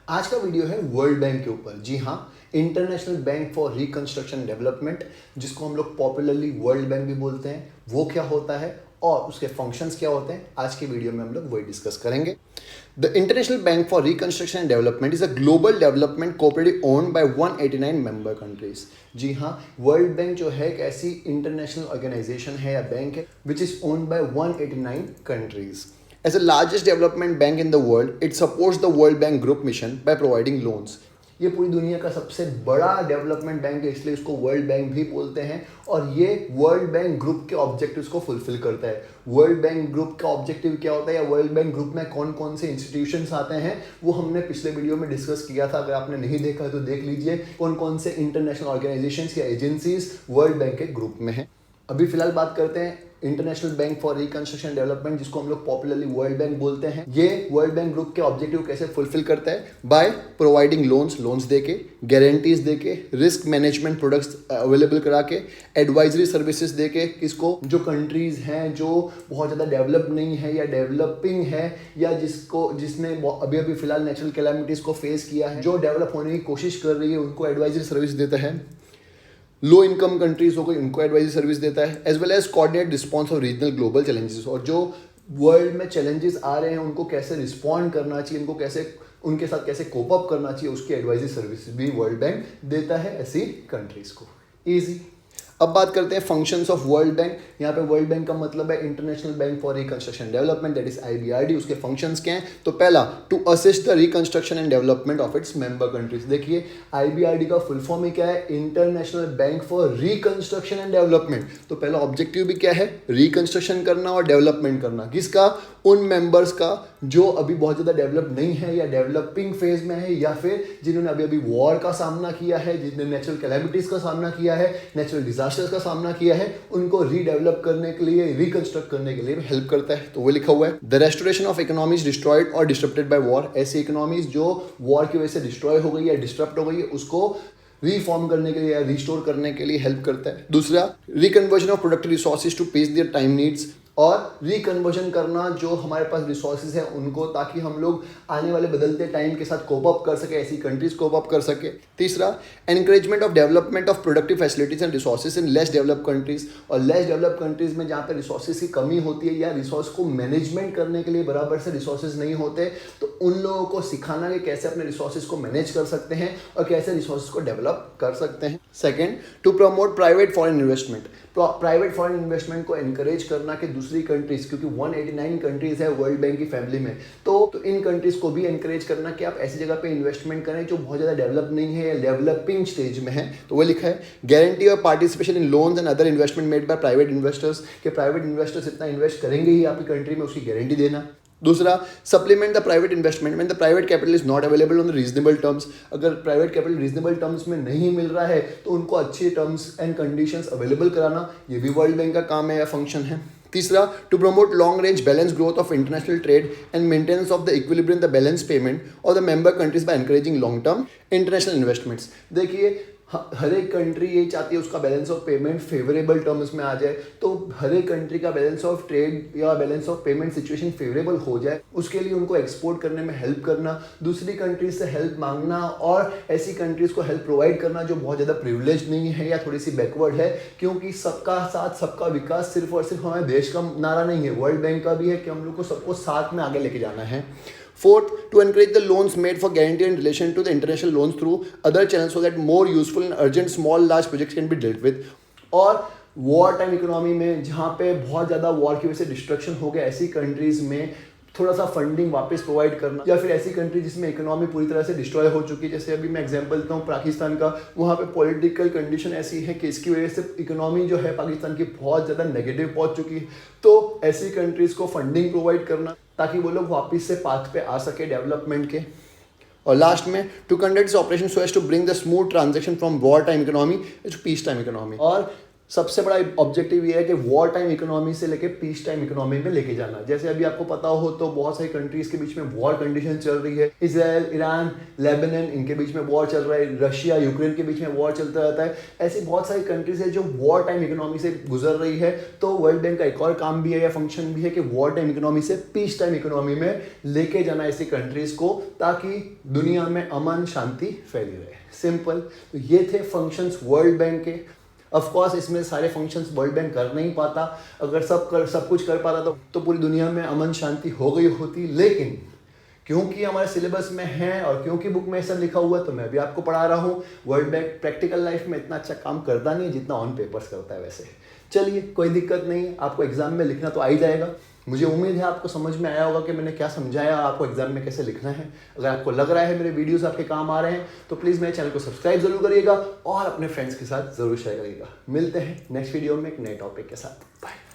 आज का वीडियो है वर्ल्ड बैंक के ऊपर। जी हाँ, international bank for reconstruction development, जिसको हम लोग पॉपुलरली वर्ल्ड बैंक भी बोलते हैं, वो क्या होता है और उसके फंक्शंस क्या होते हैं, आज के वीडियो में हम लोग वही डिस्कस करेंगे। The international bank for reconstruction and development is a global development cooperative owned by 189 member countries. जी हाँ, वर्ल्ड बैंक जो है एक ऐसी इंटरनेशनल ऑर्गेनाइजेशन है या बैंक है which is owned by 189 countries. As the largest development bank in the world, it supports the World Bank Group mission by providing loans. ये पूरी दुनिया का सबसे बड़ा डेवलपमेंट बैंक है, इसलिए इसको वर्ल्ड बैंक भी बोलते हैं और ये वर्ल्ड बैंक ग्रुप के ऑब्जेक्टिव्स को फुलफिल करता है। वर्ल्ड बैंक ग्रुप का ऑब्जेक्टिव क्या होता है या वर्ल्ड बैंक ग्रुप में कौन कौन से इंस्टीट्यूशंस आते हैं, वो हमने पिछले वीडियो में डिस्कस किया था। अगर आपने नहीं देखा है तो देख लीजिए कौन कौन से इंटरनेशनल ऑर्गेनाइजेशंस या एजेंसीज वर्ल्ड बैंक के ग्रुप में हैं। अभी फिलहाल बात करते हैं international bank for reconstruction development, जिसको हम लोग पॉपुलरली वर्ल्ड बैंक बोलते हैं। ये वर्ल्ड बैंक ग्रुप के ऑब्जेक्टिव कैसे फुलफिल करता है? बाय प्रोवाइडिंग लोन्स देके, गारंटीज देके, रिस्क मैनेजमेंट प्रोडक्ट्स अवेलेबल करा के, एडवाइजरी सर्विसेज देके, किसको? जो कंट्रीज हैं जो बहुत ज़्यादा डेवलप नहीं है या डेवलपिंग है या जिसने अभी फिलहाल नेचुरल कैलामिटीज़ को फेस किया है, जो डेवलप होने की कोशिश कर रही है, उनको एडवाइजरी सर्विस देता है। लो इनकम कंट्रीज हो गई, उनको एडवाइजरी सर्विस देता है, as well as coordinate response of regional global challenges, और जो वर्ल्ड में चैलेंजेस आ रहे हैं उनको कैसे रिस्पॉन्ड करना चाहिए, उनको कैसे उनके साथ कैसे कोप अप करना चाहिए, उसकी एडवाइजरी सर्विस भी वर्ल्ड बैंक देता है ऐसी कंट्रीज को। ईजी। अब बात करते हैं फंक्शंस ऑफ वर्ल्ड बैंक। यहाँ पे वर्ल्ड बैंक का मतलब है international bank for reconstruction development, that is IBRD। उसके फंक्शंस क्या हैं? तो पहला, to assist the reconstruction and development of its member countries. देखिए IBRD का फुल फॉर्म ही क्या है? International bank for reconstruction and development. तो पहला ऑब्जेक्टिव भी क्या है? रिकंस्ट्रक्शन करना और डेवलपमेंट करना। किसका? उन मेंबर्स का जो अभी बहुत ज़्यादा डेवलप नहीं है या डेवलपिंग फेज में है, या फिर जिन्होंने अभी वॉर का सामना किया है, जिन्होंने नेचुरल कैलामिटीज का सामना किया है, नेचुरल डिजास्टर्स का सामना किया है, उनको रीडेवलप करने के लिए, रिकंस्ट्रक्ट करने के लिए हेल्प करता है। तो वो लिखा हुआ है, the restoration of economies destroyed और डिस्टर्बेड बाय वॉर। ऐसी इकोनॉमीज जो वॉर की वजह से डिस्ट्रॉय हो गई या डिस्टर्ब हो गई है, उसको रीफॉर्म करने के लिए या रिस्टोर करने के लिए हेल्प करता है। दूसरा, reconversion of productive resources to pace their time needs, और रिकन्वर्जन करना जो हमारे पास रिसोर्सेज हैं उनको, ताकि हम लोग आने वाले बदलते टाइम के साथ कोप अप कर सके, ऐसी कंट्रीज कोप अप कर सके। तीसरा, encouragement of development of productive facilities and resources in less develop countries, और लेस डेवलप कंट्रीज में जहाँ पे रिसोर्सेज की कमी होती है या रिसोर्स को मैनेजमेंट करने के लिए बराबर से रिसोर्सेज नहीं होते, तो उन लोगों को सिखाना कि कैसे अपने रिसोर्सेज को मैनेज कर सकते हैं और कैसे रिसोर्सेज को डेवलप कर सकते हैं। Second, to promote private foreign investment. Private foreign investment को एनकरेज करना कि दूसरी कंट्रीज, क्योंकि 189 कंट्रीज है वर्ल्ड बैंक की फैमिली में, तो इन कंट्रीज को भी एनकरेज करना कि आप ऐसी जगह पे इन्वेस्टमेंट करें जो बहुत ज़्यादा डेवलप नहीं है या डेवलपिंग स्टेज में है। तो वो लिखा है, guarantee of participation in loans and other investment made by private investors, कि प्राइवेट इन्वेस्टर्स इतना इन्वेस्ट करेंगे ही आपकी कंट्री में, उसकी गारंटी देना। दूसरा, supplement the private investment when the private capital is not available on the reasonable terms. अगर private capital reasonable terms में नहीं मिल रहा है तो उनको अच्छे टर्म्स एंड कंडीशंस अवेलेबल कराना, ये भी वर्ल्ड बैंक का काम है या फंक्शन है। तीसरा, to promote long range balance growth of international trade and maintenance of the equilibrium the balance payment of the member countries by encouraging long term international investments. देखिए हर एक कंट्री ये चाहती है उसका balance of payment favourable terms में आ जाए, तो हर एक कंट्री का बैलेंस ऑफ ट्रेड या balance of payment situation favourable हो जाए, उसके लिए उनको एक्सपोर्ट करने में हेल्प करना, दूसरी कंट्रीज से हेल्प मांगना और ऐसी कंट्रीज को हेल्प प्रोवाइड करना जो बहुत ज़्यादा प्रिविलेज नहीं है या थोड़ी सी बैकवर्ड है, क्योंकि सबका साथ सबका विकास सिर्फ और सिर्फ हमारे देश का नारा नहीं है, वर्ल्ड बैंक का भी है कि हम लोग को सबको साथ में आगे लेके जाना है। Fourth, to encourage the loans made for guarantee in relation to the international loans through other channels so that more useful and urgent small large projects can be dealt with. और वॉर टाइम इकोनॉमी में जहाँ पे बहुत ज़्यादा war की वजह से destruction हो गया, ऐसी कंट्रीज़ में थोड़ा सा फंडिंग वापस प्रोवाइड करना, या फिर ऐसी कंट्री जिसमें इकोनॉमी पूरी तरह से डिस्ट्रॉय हो चुकी है, जैसे अभी मैं एग्जांपल देता हूँ पाकिस्तान का। वहाँ पे पॉलिटिकल कंडीशन ऐसी है कि इसकी वजह से इकोनॉमी जो है पाकिस्तान की बहुत ज़्यादा नेगेटिव पहुँच चुकी है, तो ऐसी कंट्रीज़ को फंडिंग प्रोवाइड करना ताकि वो लोग वापस से पाथ पे आ सके डेवलपमेंट के। और लास्ट में, to conduct this operation so as to bring the smooth transaction from war time economy to peace time economy. और सबसे बड़ा ऑब्जेक्टिव ये है कि वॉर टाइम इकोनॉमी से लेके पीस टाइम इकोनॉमी में लेके जाना। जैसे अभी आपको पता हो तो बहुत सारी कंट्रीज के बीच में वॉर कंडीशन चल रही है। इजराइल, ईरान, लेबनान, इनके बीच में वॉर चल रहा है। रशिया, यूक्रेन के बीच में वॉर चलता रहता है। ऐसी बहुत सारी कंट्रीज है जो वॉर टाइम इकोनॉमी से गुजर रही है। तो वर्ल्ड बैंक का एक और काम भी है या फंक्शन भी है कि वॉर टाइम इकोनॉमी से पीस टाइम इकोनॉमी में लेके जाना ऐसी कंट्रीज को, ताकि दुनिया में अमन शांति फैली रहे। सिंपल। तो ये थे फंक्शंस वर्ल्ड बैंक के। ऑफ कोर्स इसमें सारे फंक्शंस वर्ल्ड बैंक कर नहीं पाता। अगर सब कुछ कर पाता तो पूरी दुनिया में अमन शांति हो गई होती। लेकिन क्योंकि हमारे सिलेबस में है और क्योंकि बुक में ऐसा लिखा हुआ है तो मैं भी आपको पढ़ा रहा हूँ। वर्ल्ड बैंक प्रैक्टिकल लाइफ में इतना अच्छा काम करता नहीं है जितना ऑन पेपर्स करता है। वैसे चलिए, कोई दिक्कत नहीं है, आपको एग्जाम में लिखना तो आ ही जाएगा। मुझे उम्मीद है आपको समझ में आया होगा कि मैंने क्या समझाया, आपको एग्जाम में कैसे लिखना है। अगर आपको लग रहा है मेरे वीडियोस आपके काम आ रहे हैं तो प्लीज़ मेरे चैनल को सब्सक्राइब जरूर करिएगा और अपने फ्रेंड्स के साथ जरूर शेयर करिएगा। मिलते हैं नेक्स्ट वीडियो में एक नए टॉपिक के साथ। बाय।